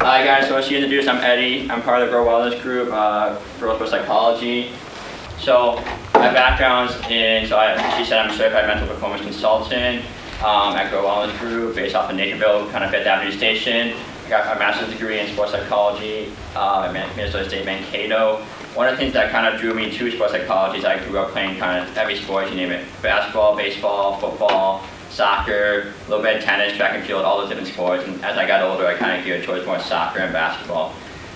Hi guys, so as you introduced, I'm Eddie. I'm part of the Grow Wellness group, Growth for Psychology. So my background's in, she said I'm a certified mental performance consultant at Grow Wellness Group based off of Naperville, kind of Fifth Avenue Station. I got my master's degree in sports psychology at Minnesota State Mankato. One of the things that kind of drew me to sports psychology is I grew up playing kind of every sport, you name it. Basketball, baseball, football, soccer, a little bit of tennis, track and field, all those different sports. And as I got older, I kind of geared towards more soccer and basketball.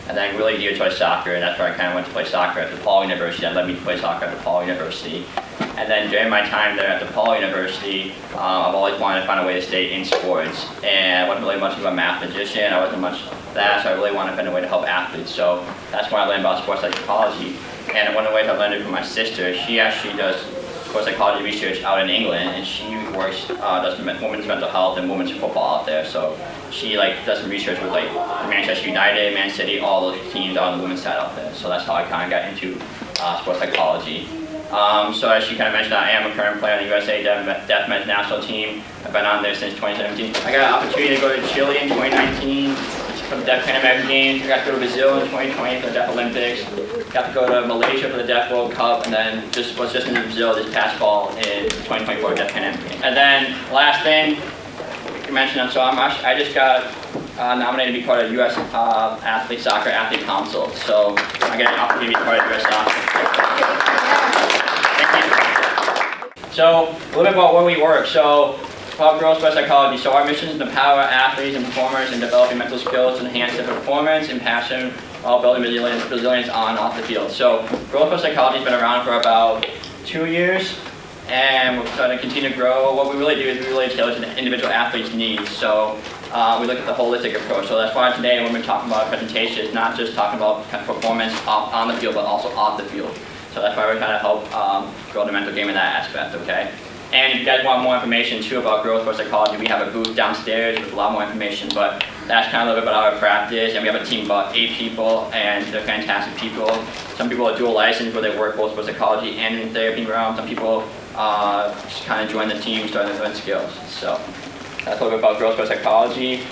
And then really geared towards soccer, and that's where I kind of went to play soccer at DePaul University. That led me to play soccer at DePaul University. And then during my time there at DePaul University, I've always wanted to find a way to stay in sports. And I wasn't really much of a mathematician, I wasn't much of that, so I really wanted to find a way to help athletes. So that's why I learned about sports psychology. And one of the ways I learned it from my sister, she actually does sports psychology research out in England, and she works, does women's mental health and women's football out there. So she does some research with Manchester United, Man City, all those teams on the women's side out there. So that's how I kind of got into sports psychology. So as she kind of mentioned, I am a current player on the USA Deafmen's national team. I've been on there since 2017. I got an opportunity to go to Chile in 2019 for the Deaf Pan American Games. I got to go to Brazil in 2020 for the Deaf Olympics. Got to go to Malaysia for the Deaf World Cup, and then was just in Brazil this past fall in 2024 Deaf Pan American Games. And then last thing you mentioned, so I just got nominated to be part of U.S. Soccer Athlete Council. So I get an opportunity to be part of U.S. Soccer. So a little bit about where we work. So about Growth for Psychology. So our mission is to empower athletes and performers in developing mental skills to enhance their performance and passion while building resilience on and off the field. So Growth for Psychology has been around for about 2 years, and we're trying to continue to grow. What we really do is we really tailor to the individual athlete's needs. So we look at the holistic approach. So that's why today when we're talking about presentation, it's not just talking about performance on the field, but also off the field. So that's why we're trying to help grow the mental game in that aspect, okay? And if you guys want more information too about Growth for Psychology, we have a booth downstairs with a lot more information, but that's kind of a little bit about our practice. And we have a team of about 8 people, and they're fantastic people. Some people are dual licensed where they work both for psychology and in the therapy realm. Some people just kind of join the team, starting to learn skills. So that's a little bit about Growth for Psychology.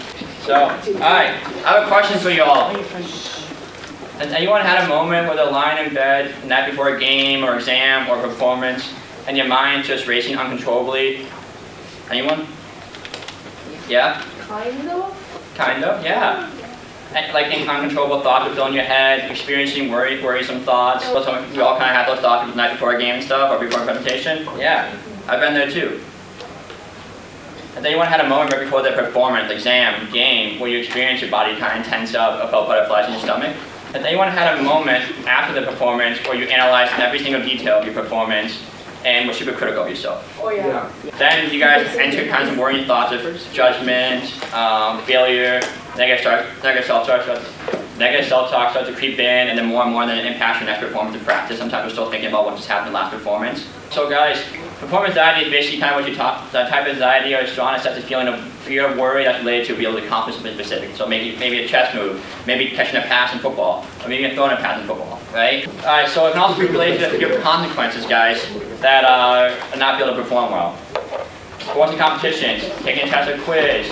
So, all right, I have a question for you all. Has anyone had a moment where they're lying in bed, the night before a game or exam or performance, and your mind's just racing uncontrollably? Anyone? Yeah? Kind of? Kind of, yeah. And, like uncontrollable thoughts are filling your head, experiencing worrisome thoughts. We all kind of have those thoughts the night before a game and stuff, or before a presentation. Yeah, I've been there too. Has anyone had a moment right before their performance, exam, game, where you experience your body kind of tense up or felt butterflies in your stomach? Has anyone had a moment after the performance where you analyzed every single detail of your performance and were super critical of yourself? Oh yeah. Then you guys enter kinds of worrying thoughts of judgment, failure, negative self-talk starts to creep in, and then more and more then impact your next performance in practice. Sometimes we're still thinking about what just happened last performance. So guys, performance anxiety is basically kind of what you talk, that type of anxiety or strong assess a feeling of fear or worry that's related to be able to accomplish something specific. So maybe a chess move, maybe catching a pass in football, or maybe throwing a pass in football, right? Alright, so it can also be related to fear of consequences, guys, that are not be able to perform well. Sports and competitions, taking a test or quiz.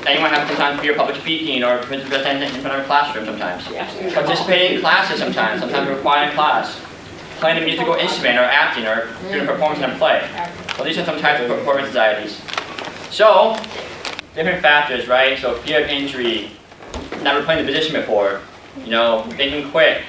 Anyone have sometimes fear of public speaking or presenting in front of a classroom sometimes? Yes. Participating in classes sometimes requiring class. Playing a musical instrument or acting or doing a performance in a play. Well, these are some types of performance anxieties. So, different factors, right? So fear of injury, never playing the position before, thinking quick,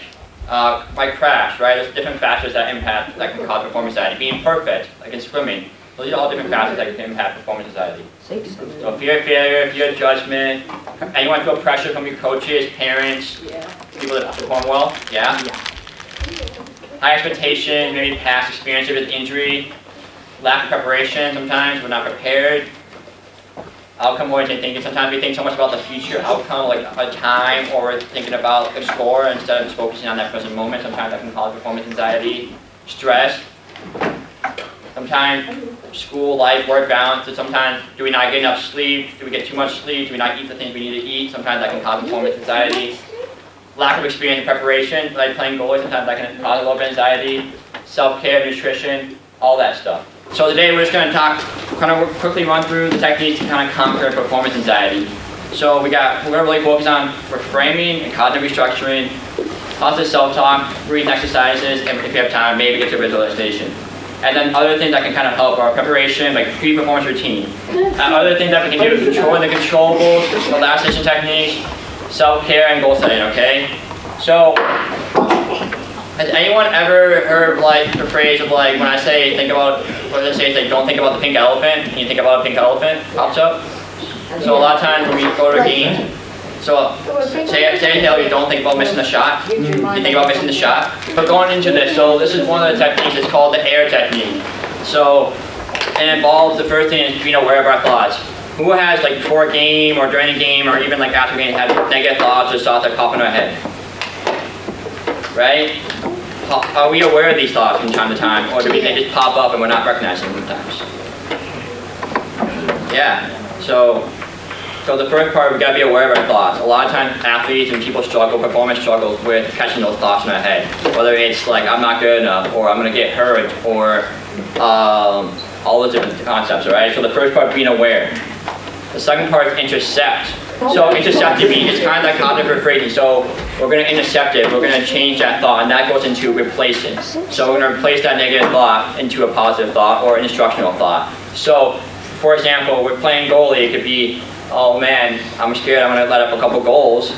might crash, right? There's different factors that can cause performance anxiety. Being perfect, like in swimming. So these are all different factors that can impact performance anxiety. So fear of failure, fear of judgment, anyone feel pressure from your coaches, parents, people that perform well? Yeah? High expectation, maybe past experiences with injury, lack of preparation sometimes, we're not prepared. Outcome-oriented thinking, sometimes we think so much about the future outcome, like a time, or we're thinking about a score instead of just focusing on that present moment. Sometimes that can cause performance anxiety. Stress. Sometimes school, life, work balance, so sometimes do we not get enough sleep, do we get too much sleep, do we not eat the things we need to eat, sometimes that can cause performance anxiety. Lack of experience in preparation, like playing goalie, sometimes that can cause a little bit of anxiety. Self-care, nutrition, all that stuff. So today we're just going to quickly run through the techniques to kind of conquer performance anxiety. So we're gonna really focus on reframing and cognitive restructuring, positive self-talk, breathing exercises, and if you have time, maybe get to visualization. And then other things that can kind of help are preparation, like pre-performance routine. And other things that we can do is controlling the controllables, relaxation techniques, self-care, and goal setting, okay? So, has anyone ever heard like the phrase of like, when I say think about, what does it say, it's like don't think about the pink elephant, and you think about a pink elephant, pops up? So a lot of times when we go to a game, so say you don't think about missing the shot, you think about missing the shot. But going into this, so this is one of the techniques, it's called the AIR technique. So it involves, the first thing is being aware of our thoughts. Who has like before a game or during a game or even like after a game had negative thoughts or thoughts that pop in our head? Right? Are we aware of these thoughts from time to time, or do they just pop up and we're not recognizing them sometimes? Yeah. So the first part, we gotta be aware of our thoughts. A lot of times athletes and people struggle, performance struggles with catching those thoughts in our head. Whether it's like, I'm not good enough, or I'm gonna get hurt, or all those different concepts, right? So the first part, being aware. The second part is intercept. So intercepting means it's kind of like cognitive rephrasing. So we're gonna intercept it, we're gonna change that thought, and that goes into replacing. So we're gonna replace that negative thought into a positive thought or an instructional thought. So, for example, we're playing goalie, it could be, oh man, I'm scared I'm gonna let up a couple goals.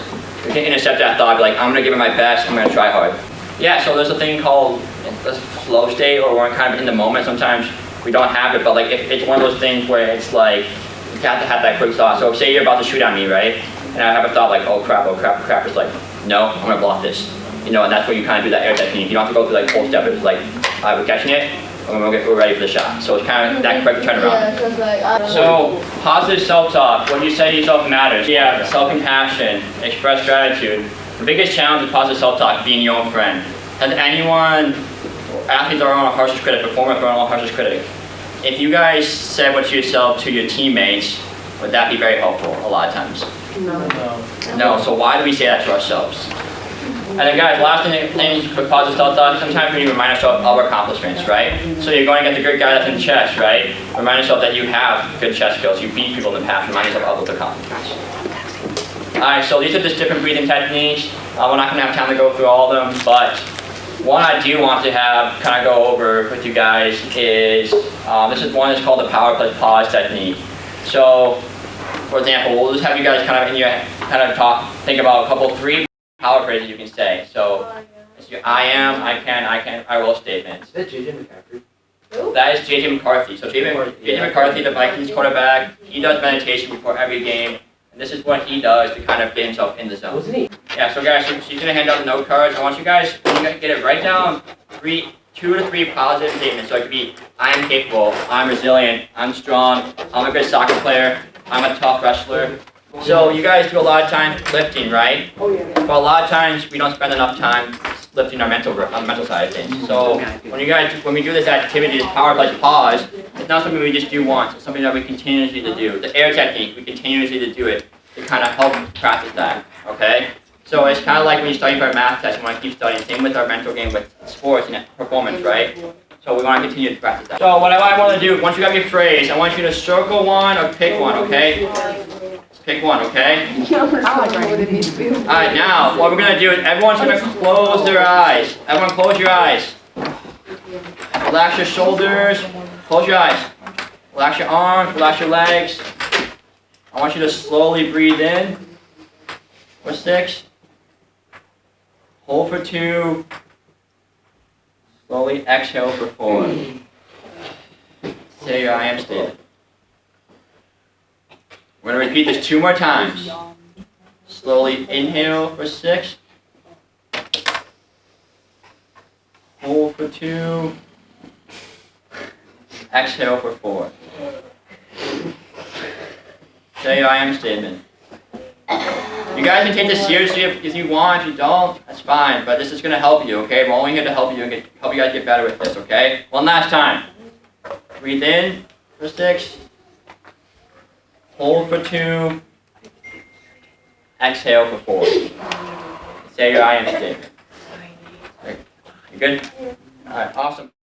We can intercept that thought, be like, I'm gonna give it my best, I'm gonna try hard. Yeah, so there's a thing called the flow state, or we're kind of in the moment. Sometimes we don't have it, but like if it's one of those things where it's like, you have to have that quick thought. So say you're about to shoot at me, right? And I have a thought like, oh crap, it's like, no, I'm gonna block this. You know, and that's where you kind of do that AIR technique. You don't have to go through like whole step, it's like, alright, we're catching it, and we're ready for the shot. So it's kind of that quick turnaround. So, positive self-talk, what you say to yourself matters. Yeah, self-compassion, express gratitude. The biggest challenge with positive self-talk, being your own friend. Has anyone, athletes are our own harshest critic, performers are our own harshest critic. If you guys said what to yourself to your teammates, would that be very helpful a lot of times? No, so why do we say that to ourselves? And then guys, last thing with positive self-talk, sometimes we need to remind ourselves of our accomplishments, right? So you're going to get the good guy that's in chess, right? Remind yourself that you have good chess skills, you beat people in the past, remind yourself of those accomplishments. Alright, so these are just different breathing techniques. We're not going to have time to go through all of them, but one I do want to have kind of go over with you guys is, this is one that's called the power plus pause technique. So, for example, we'll just have you guys kind of in your, think about three power phrases you can say. So, it's your I am, I can, I will statements. Is that JJ McCaffrey? That is JJ McCarthy. So JJ McCarthy, the Vikings quarterback, he does meditation before every game. And this is what he does to kind of get himself in the zone. Wasn't he? Yeah, so guys, she's going to hand out the note cards. I want you guys, when you get it, write down 2 to 3 positive statements. So it could be, I am capable, I'm resilient, I'm strong, I'm a good soccer player, I'm a tough wrestler. So you guys do a lot of time lifting, right? Oh yeah. But a lot of times we don't spend enough time lifting on the mental side of things. So when we do this activity, this power plus pause, it's not something we just do once. It's something that we continuously to do. The AIR technique, we continuously to do it to kind of help practice that. Okay. So it's kind of like when you study for a math test, you want to keep studying. Same with our mental game with sports and performance, right? So we want to continue to practice that. So what I want to do, once you got your phrase, I want you to circle one or pick one, okay? Pick one, okay? Alright, now, what we're going to do is everyone's going to close their eyes. Everyone close your eyes. Relax your shoulders. Close your eyes. Relax your arms, relax your legs. I want you to slowly breathe in for 6. Hold for 2. Slowly exhale for 4. Say your I am statement. We're going to repeat this 2 more times. Slowly inhale for 6. Hold for 2. Exhale for 4. Say your I am statement. You guys can take this seriously if you want. If you don't, that's fine. But this is going to help you, okay? We're only here to help you and help you guys get better with this, okay? One last time. Breathe in for 6. Hold for 2. Exhale for 4. Say your I am statement. You good? Alright, awesome.